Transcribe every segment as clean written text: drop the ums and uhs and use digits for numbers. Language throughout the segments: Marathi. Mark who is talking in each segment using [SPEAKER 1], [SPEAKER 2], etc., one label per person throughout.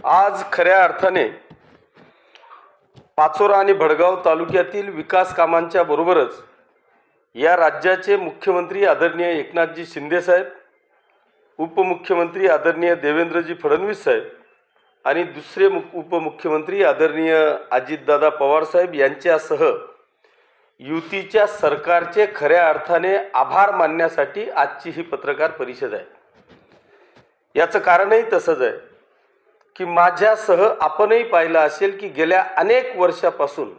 [SPEAKER 1] आज खऱ्या अर्थाने पाचोरा आणि भडगाव तालुक्यातील विकास कामांच्या बरोबरच या राज्याचे मुख्यमंत्री आदरणीय एकनाथजी शिंदे साहेब, उपमुख्यमंत्री आदरणीय देवेंद्रजी फडणवीस साहेब आणि दुसरे उपमुख्यमंत्री आदरणीय अजितदादा पवार साहेब यांच्यासह युतीच्या सरकारचे खऱ्या अर्थाने आभार मानण्यासाठी आजची ही पत्रकार परिषद आहे। याचं कारणही तसंच आहे की माझ्यासह आपणही पाहिलं असेल की गेल्या अनेक वर्षापासून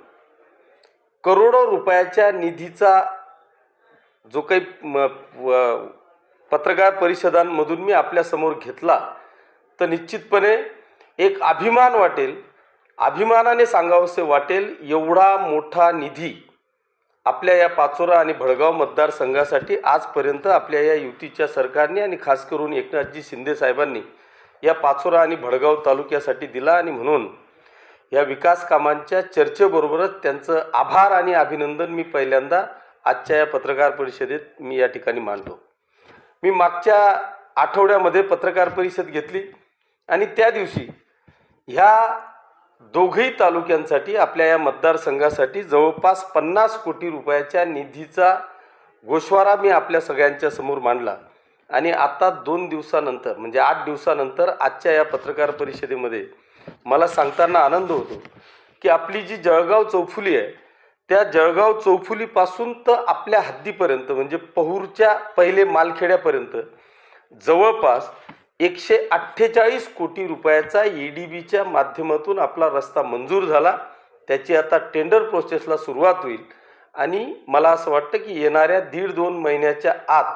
[SPEAKER 1] करोडो रुपयाच्या निधीचा जो काही पत्रकार परिषदांमधून मी आपल्यासमोर घेतला, तर निश्चितपणे एक अभिमान वाटेल, अभिमानाने सांगावंसे वाटेल, एवढा मोठा निधी आपल्या या पाचोरा आणि भडगाव मतदारसंघासाठी आजपर्यंत आपल्या या युतीच्या सरकारने आणि खास करून एकनाथजी शिंदे साहेबांनी या पाचोरा आणि भडगाव तालुक्यासाठी दिला। आणि म्हणून या विकास कामांच्या चर्चेबरोबरच त्यांचं आभार आणि अभिनंदन मी पहिल्यांदा आजच्या या पत्रकार परिषदेत मी या ठिकाणी मांडतो। मी मागच्या आठवड्यामध्ये पत्रकार परिषद घेतली आणि त्या दिवशी ह्या दोघही तालुक्यांसाठी आपल्या या मतदारसंघासाठी जवळपास 50 कोटी रुपयाच्या निधीचा गोषवारा मी आपल्या सगळ्यांच्या समोर मांडला। आणि आता 2 दिवसानंतर म्हणजे 8 दिवसानंतर आजच्या या पत्रकार परिषदेमध्ये मला सांगताना आनंद होतो की आपली जी जळगाव चौफुली आहे, त्या जळगाव चौफुलीपासून तर आपल्या हद्दीपर्यंत म्हणजे पहूरच्या पहिले मालखेड्यापर्यंत जवळपास 148 कोटी रुपयाचा EDBच्या माध्यमातून आपला रस्ता मंजूर झाला। त्याची आता टेंडर प्रोसेसला सुरुवात होईल आणि मला असं वाटतं की येणाऱ्या 1.5-2 महिन्याच्या आत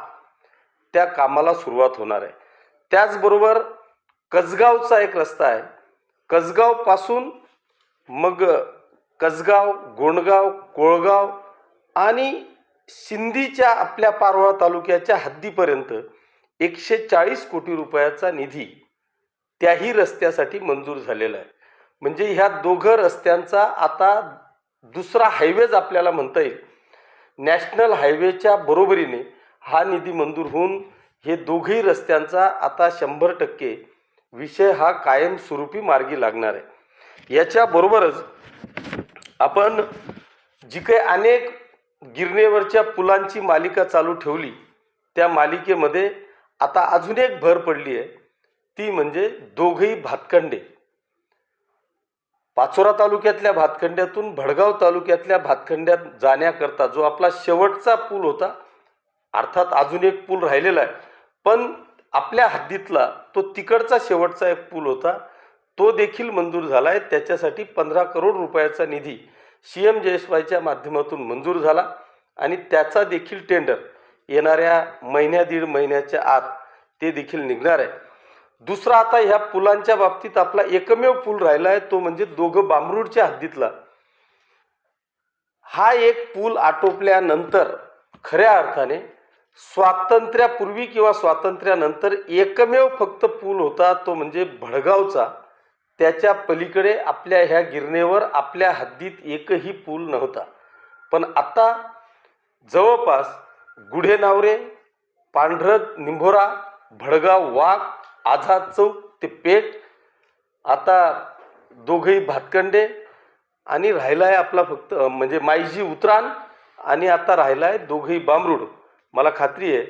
[SPEAKER 1] त्या कामाला सुरुवात होणार आहे। त्याचबरोबर कसगावचा एक रस्ता आहे, कसगावपासून मग कसगाव, गोंडगाव, कोळगाव आणि सिंधीच्या आपल्या पारोळा तालुक्याच्या हद्दीपर्यंत 140 कोटी रुपयाचा निधी त्याही रस्त्यासाठी मंजूर झालेला आहे। म्हणजे ह्या दोघं रस्त्यांचा आता दुसरा हायवेज आपल्याला म्हणता येईल। नॅशनल हायवेच्या बरोबरीने हा निधी मंजूर होऊन हे दोघही रस्त्यांचा आता 100% विषय हा कायमस्वरूपी मार्गी लागणार आहे। याच्याबरोबरच आपण जी काही अनेक गिरणेवरच्या पुलांची मालिका चालू ठेवली, त्या मालिकेमध्ये आता अजून एक भर पडली आहे, ती म्हणजे दोघही भातखंडे। पाचोरा तालुक्यातल्या भातखंड्यातून भडगाव तालुक्यातल्या भातखंड्यात जाण्याकरता जो आपला शेवटचा पूल होता, अर्थात अजून एक पूल राहिलेला आहे, पण आपल्या हद्दीतला तो तिकडचा शेवटचा एक पूल होता, तो देखील मंजूर झाला आहे। त्याच्यासाठी 15 करोड रुपयाचा निधी CMJSYच्या माध्यमातून मंजूर झाला आणि त्याचा देखील टेंडर येणाऱ्या 1-1.5 महिन्याच्या आत ते देखील निघणार आहे। दुसरा आता ह्या पुलांच्या बाबतीत आपला एकमेव पूल राहिला आहे, तो म्हणजे दोघं बांबरूडच्या हद्दीतला हा एक पूल आटोपल्यानंतर खऱ्या अर्थाने स्वातंत्र्यापूर्वी किंवा स्वातंत्र्यानंतर एकमेव फक्त पूल होता, तो म्हणजे भडगावचा। त्याच्या पलीकडे आपल्या ह्या गिरणेवर आपल्या हद्दीत एकही पूल नव्हता, पण आता जवळपास गुढेनावरे, पांढरद, निंभोरा, भडगाव, वाघ, आझाद चौक ते पेठ, आता दोघही भातखंडे आणि राहिला आहे आपला फक्त म्हणजे माईजी उतरान आणि आता राहिला आहे दोघही बांबरूड। मला खात्री आहे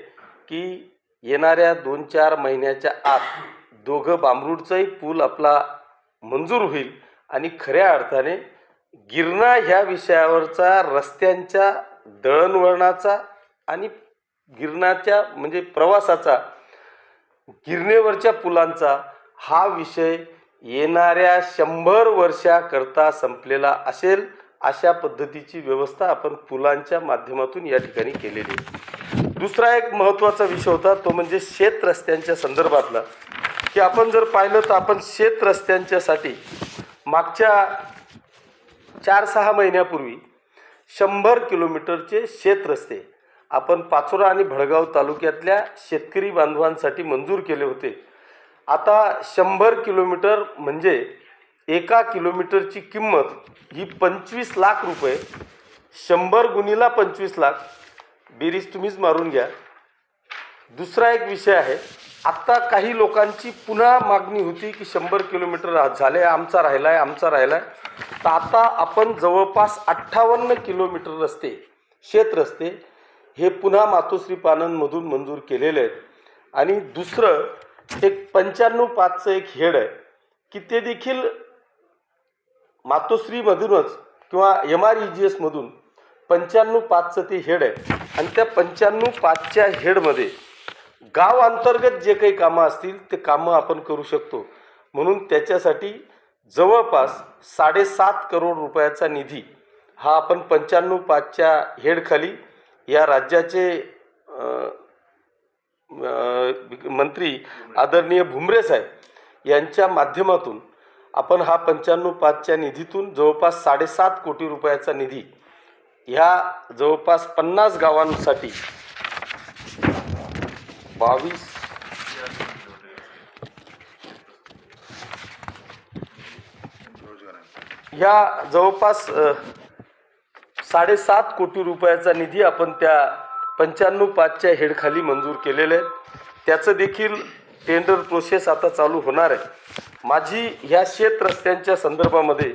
[SPEAKER 1] की येणाऱ्या 2-4 महिन्याच्या आत दोघं बांबरूडचाही पूल आपला मंजूर होईल आणि खऱ्या अर्थाने गिरणा ह्या विषयावरचा रस्त्यांच्या दळणवळणाचा आणि गिरणाच्या म्हणजे प्रवासाचा, गिरणेवरच्या पुलांचा हा विषय येणाऱ्या 100 वर्षाकरता संपलेला असेल, अशा पद्धतीची व्यवस्था आपण पुलांच्या माध्यमातून या ठिकाणी केलेली आहे। दुसरा एक महत्त्वाचा विषय होता, तो म्हणजे शेत रस्त्यांच्या संदर्भातला, की आपण जर पाहिलं तर आपण शेत रस्त्यांच्यासाठी मागच्या 4-6 महिन्यापूर्वी 100 किलोमीटरचे शेत रस्ते आपण पाचोरा आणि भडगाव तालुक्यातल्या शेतकरी बांधवांसाठी मंजूर केले होते। आता 100 किलोमीटर म्हणजे 1 किलोमीटरची किंमत ही 25 लाख रुपये, 100 गुणिला 25 लाख, बेरीज तुम्हीच मारून घ्या। दुसरा एक विषय आहे आत्ता काही लोकांची पुन्हा मागणी होती की 100 किलोमीटर झाले, आमचा राहिला आहे. तर आता आपण जवळपास 58 किलोमीटर रस्ते, शेतरस्ते हे पुन्हा मातोश्री पानंदमधून मंजूर केलेले आहेत. आणि दुसरं एक 95/5चं एक हेड आहे की ते देखील मातोश्रीमधूनच किंवा MREGS मधून 95/5चं ते हेड आहे. आणि त्या 95/5च्या हेडमध्ये गाव अंतर्गत जे काही कामं असतील ते कामं आपण करू शकतो. म्हणून त्याच्यासाठी जवळपास 7.5 करोड रुपयाचा निधी हा आपण 95/5च्या हेडखाली या राज्याचे मंत्री आदरणीय भुमरे साहेब यांच्या माध्यमातून आपण हा 95/5च्या निधीतून जवळपास 7.5 कोटी रुपयाचा निधी ह्या जवळपास 50 गावांसाठी 22 ह्या जवळपास 7.5 कोटी रुपयाचा निधी आपण त्या 95/5च्या हेडखाली मंजूर केलेलं आहे. त्याचं देखील टेंडर प्रोसेस आता चालू होणार आहे. माझी ह्या शेत रस्त्यांच्या संदर्भामध्ये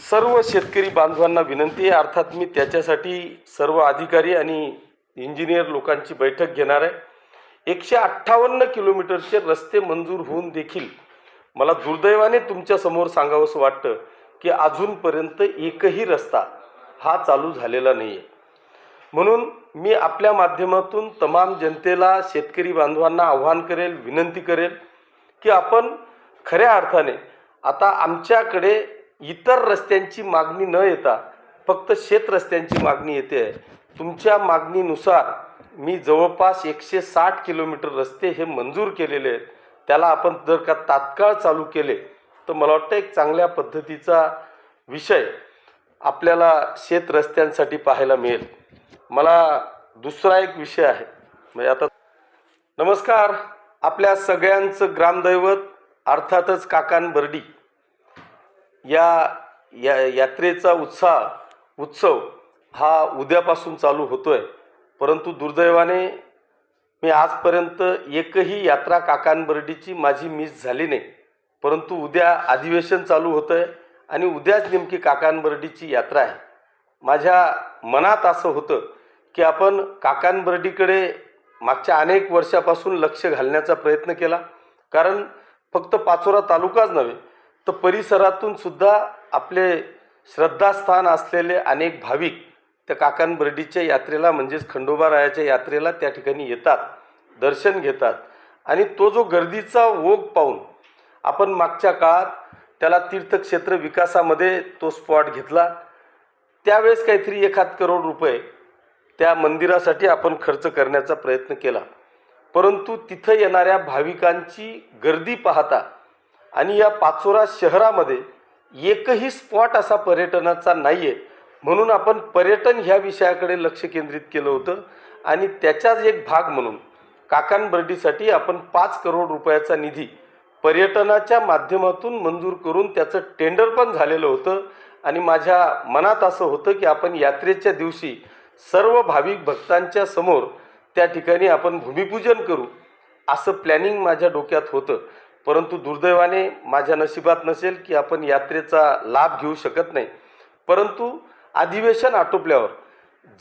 [SPEAKER 1] सर्व शेतकरी बांधवांना विनंती आहे. अर्थात मी त्याच्यासाठी सर्व अधिकारी आणि इंजिनियर लोकांची बैठक घेणार आहे. 158 किलोमीटरचे रस्ते मंजूर होऊन देखील मला दुर्दैवाने तुमच्यासमोर सांगावंसं वाटतं की अजूनपर्यंत एकही रस्ता हा चालू झालेला नाही आहे. म्हणून मी आपल्या माध्यमातून तमाम जनतेला, शेतकरी बांधवांना आव्हान करेल, विनंती करेल की आपण खऱ्या अर्थाने आता आमच्याकडे इतर रस्त्यांची मागणी न येता फक्त शेत रस्त्यांची मागणी येते आहे. तुमच्या मागणीनुसार मी जवळपास 160 किलोमीटर रस्ते हे मंजूर केलेले आहेत. त्याला आपण जर का तात्काळ चालू केले तर मला वाटतं एक चांगल्या पद्धतीचा विषय आपल्याला शेत रस्त्यांसाठी पाहायला मिळेल. मला दुसरा एक विषय आहे म्हणजे आता नमस्कार. आपल्या सगळ्यांचं ग्रामदैवत अर्थातच काकान-बर्डी या यात्रेचा उत्सव हा उद्यापासून चालू होतोय. परंतु दुर्दैवाने मी आजपर्यंत एकही यात्रा काकान-बर्डीची माझी मिस झाली नाही. परंतु उद्या अधिवेशन चालू होतंय आणि उद्याच नेमकी काकान-बर्डीची यात्रा आहे. माझ्या मनात असं होतं की आपण काकान-बर्डीकडे मागच्या अनेक वर्षापासून लक्ष घालण्याचा प्रयत्न केला. कारण फक्त पाचोरा तालुकाच नव्हे तर परिसरातून सुद्धा आपले श्रद्धास्थान असलेले अनेक भाविक त्या काकान-बर्डीच्या यात्रेला म्हणजेच खंडोबारायाच्या यात्रेला त्या ठिकाणी येतात, दर्शन घेतात. आणि तो जो गर्दीचा ओघ पाहून आपण मागच्या काळात त्याला तीर्थक्षेत्र विकासामध्ये तो स्पॉट घेतला. त्यावेळेस काहीतरी 1 करोड रुपये त्या मंदिरासाठी आपण खर्च करण्याचा प्रयत्न केला. परंतु तिथं येणाऱ्या भाविकांची गर्दी पाहता आणि या पाचोरा शहरामध्ये एकही स्पॉट असा पर्यटनाचा नाही आहे. म्हणून आपण पर्यटन ह्या विषयाकडे लक्ष केंद्रित केलं होतं आणि त्याचाच एक भाग म्हणून काकान-बर्डीसाठी आपण 5 करोड रुपयाचा निधी पर्यटनाच्या माध्यमातून मंजूर करून त्याचं टेंडर पण झालेलं होतं. आणि माझ्या मनात असं होतं की आपण यात्रेच्या दिवशी सर्व भाविक भक्तांच्या समोर त्या ठिकाणी आपण भूमिपूजन करू असं प्लॅनिंग माझ्या डोक्यात होतं. परंतु दुर्दैवाने माझ्या नशिबात नसेल की आपण यात्रेचा लाभ घेऊ शकत नाही. परंतु अधिवेशन आटोपल्यावर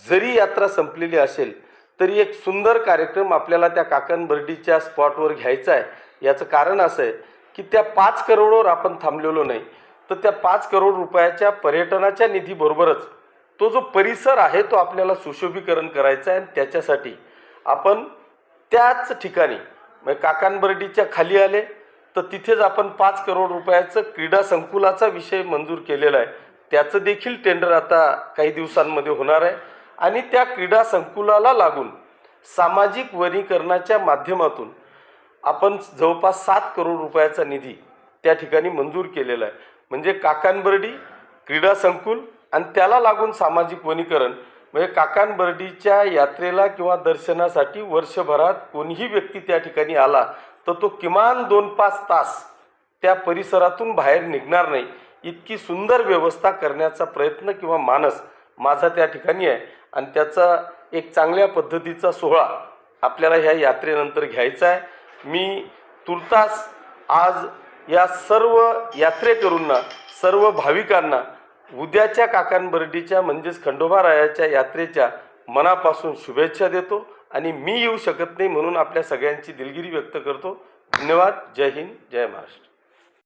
[SPEAKER 1] जरी यात्रा संपलेली असेल तरी एक सुंदर कार्यक्रम आपल्याला त्या काकान-बर्डीच्या स्पॉटवर घ्यायचा आहे. याचं कारण असं आहे की त्या 5 करोडवर आपण थांबलेलो नाही तर त्या 5 करोड रुपयाच्या पर्यटनाच्या निधीबरोबरच तो जो परिसर आहे तो आपल्याला सुशोभीकरण करायचा आहे. आणि त्याच्यासाठी आपण त्याच ठिकाणी म्हणजे काकान-बर्डीच्या खाली आले तर तिथेच आपण 5 करोड रुपयाचं क्रीडा संकुलाचा विषय मंजूर केलेला आहे. त्याचं देखील टेंडर आता काही दिवसांमध्ये होणार आहे. आणि त्या क्रीडा संकुलाला लागून सामाजिक वनीकरणाच्या माध्यमातून आपण जवळपास 7 करोड रुपयाचा निधी त्या ठिकाणी मंजूर केलेला आहे. म्हणजे काकान-बर्डी क्रीडा संकुल आणि त्याला लागून सामाजिक वनीकरण म्हणजे काकान-बर्डीच्या यात्रेला किंवा दर्शनासाठी वर्षभरात कोणीही व्यक्ती त्या ठिकाणी आला तर तो किमान 2-5 तास त्या परिसरातून बाहेर निघणार नाही इतकी सुंदर व्यवस्था करण्याचा प्रयत्न किंवा मानस माझा त्या ठिकाणी आहे. आणि त्याचा एक चांगल्या पद्धतीचा सोहळा आपल्याला ह्या यात्रेनंतर घ्यायचा आहे. मी तुर्तास आज या सर्व यात्रेकरूंना, सर्व भाविकांना उद्याच्या काकांबर्डीच्या म्हणजेच खंडोबारायाच्या यात्रेच्या मनापासून शुभेच्छा देतो आणि मी येऊ शकत नाही म्हणून आपल्या सगळ्यांची दिलगिरी व्यक्त करतो. धन्यवाद. जय हिंद, जय महाराष्ट्र.